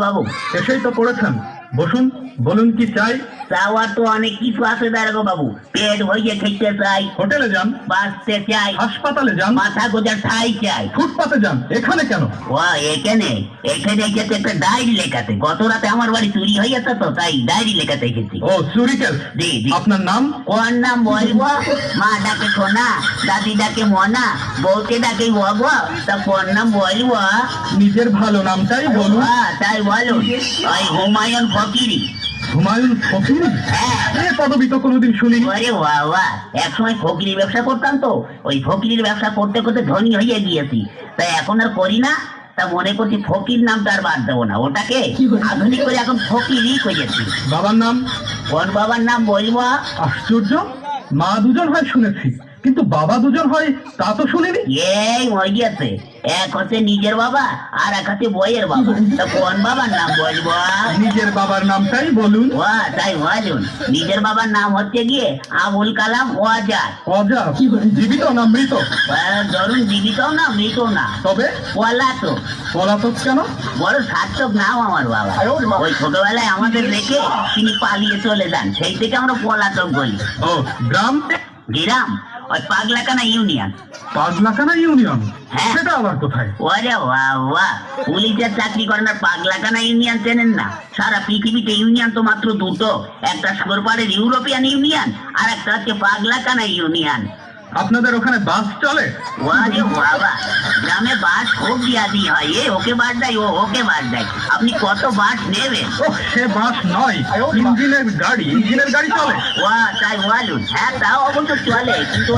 বাবু এসেই তো পড়েছেন, বসুন, বলুন কি চাই? চাওয়ার তো অনেক কিছু আছে দারোগা বাবু। পেট ভরিয়ে খেতে চাই, হোটেলে যান, বাঁচতে চাই, হাসপাতালে যান, মাথা গোজার ঠাই চাই। ফুটপাতে যান, এখানে কেন? এখানে যেতে একটা ডায়েরি লেখাতে। গত রাতে আমার বাড়ি চুরি হয়ে গেছে, তো তাই ডায়েরি লেখাতে এসেছি। ও চুরি কেস? জি জি। আপনার নাম? কোন নাম বলবো? মা ডাকে সোনা, দাদি ডাকে মনা, বউকে ডাকে বাবা, তা কোন নাম বলবো? নিজের ভালো নামটাই বলুন। তাই বলুন, ওই হুমায়ুন ফকিরি। হুমায়ুন ফকির? হ্যাঁ, পদবি তো কোনোদিন শুনিনি। আরে বাবা, একসময় ফকিরি ব্যবসা করতাম, তো ওই ফকিরির ব্যবসা করতে করতে ধনী হয়ে গিয়েছি, তাই এখন আর করি না। তা মনে করছি ফকির নামটা আর বাদ দেবো না, ওটাকে আধুনিক করে এখন ফকিরই করেছি। বাবার নাম? কোন বাবার নাম বলবো? আশ্চর্য, মা দুজন হয় শুনেছি, কিন্তু বাবা দুজন হয় তা তো শুনিনি। এই হয়ে গেছে, এক হচ্ছে নিজের বাবা আর এক হচ্ছে বইয়ের বাবা। তা কোন বাবার নাম বলবো? নিজের বাবার নামটাই বলুন। তাই বলুন, নিজের বাবার নাম হচ্ছে গিয়ে আবুল কালাম ওয়াজার। অজা? জীবিত না মৃত? ধরুন জীবিত না মৃত না, তবে পলাতক। পলাতক কেন? বড় সার্থক নাম আমার বাবা। ওই ছোটবেলায় আমাদের রেখে তিনি পালিয়ে চলে যান, সেই থেকে আমরা পলাতক বলি। ও গ্রাম? গ্রাম ওই পাগলাকানা ইউনিয়ন। পাগলাকানা ইউনিয়ন? হ্যাঁ। সেটা আবার কোথায়? ওরে বাবা, পুলিশের চাকরি করেন আর পাগলাকানা ইউনিয়ন চেনেন না? সারা পৃথিবীতে ইউনিয়ন তো মাত্র দুটো, একটা সাগরপাড়ের ইউরোপিয়ান ইউনিয়ন আর একটা হচ্ছে পাগলাকানা ইউনিয়ন। আপনাদের ওখানে বাস চলে? ওরে বাবা, গ্রামে বাস খুব দিয়াদি হয়, ওকে বাস দেয়, ওকে বাস দেয়। আপনি কত বাস নেবেন? সে বাস নয়, ইঞ্জিনের গাড়ি। ইঞ্জিনের গাড়ি চলে? তাই বলুন। হ্যাঁ, তাও অবশ্য চলে, কিন্তু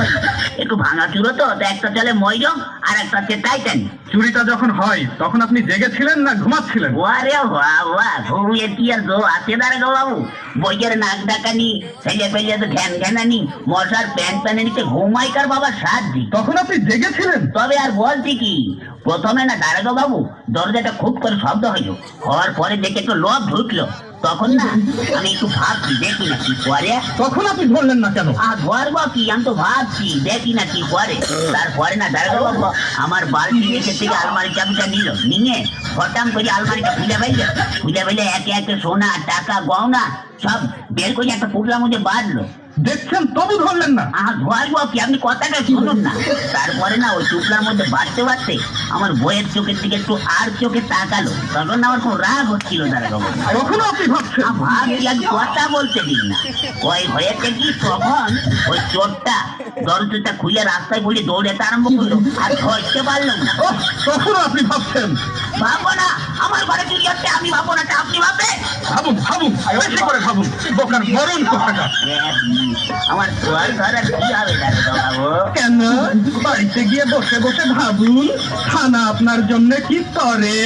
একটু ভাঙা চুরো তো, একটা চলে ময়রং আর একটা হচ্ছে টাইটানিক। চুরিটা যখন হয় তখন আপনি জেগেছিলেন না ঘুমাচ্ছিলেন? ওরে বাবা, ঘুমিয়ে কি আর জো আছে দাঁড়াগো বাবু? বইয়ের নাক ডাকানি, ছেলে পেলে তো ঘ্যান ঘ্যানানি, মশার প্যান প্যানানিতে ঘুমাইকার বাবা সাজি। তখন আপনি জেগেছিলেন? তবে আর বলছি কি, প্রথমে না দাঁড়াগো বাবু দরজাটা খুব করে শব্দ হইলো, হওয়ার পরে দেখে একটু লোভ ঢুকলো, তখন না আমি একটু ভাবছি দেখি না কি করে। তখন আপনি ধরলেন না কেন? আর ধরবো কি, আমি তো ভাবছি দেখি না কি করে। তারপরে না দাঁড়াগো বাবু আমার বালতি নিচের থেকে আলমারি চাবিটা নিল, নিয়ে হঠাৎ করে আলমারিটা খুলে ফেললে একে একে সোনা টাকা গহনা সব বের করে একটা পুটলার মধ্যে বাঁধলো। দেখছেন তবু ধরলেন না? ধরবো কি, আপনি কথাটা শুনুন না। তারপরে না ওই টুকরার মধ্যে বাড়তে আমার বইয়ের চোখের দিকে একটু আর চোখে তাকালো, তখন আমার খুব রাগ হচ্ছিল দাঁড়াগো বাবু। তখনও আপনি ভাবছেন? ভাবছি আমি কথা বলতে দিন না। ওই হয়েছে কি, তখন ওই চোরটা দরজাটা খুলে রাস্তায় বলে দৌড়াতে আরম্ভ করলো, আর ধরতে পারলাম না। ওহ, তখনও আপনি ভাবছেন? ভাবো না, আমার ঘরে চুরি হচ্ছে, আমি ভাবো না, তা আপনি ভাববেন? ভাবুন ভাবুন, বেশি করে ভাবুন, বোকার মরণ কোথাকার। আমার চোর ধরার কি হবে দাঁড়াগো বাবু? কেন? বাড়িতে গিয়ে বসে বসে ভাবুন, থানা আপনার জন্য কি করে।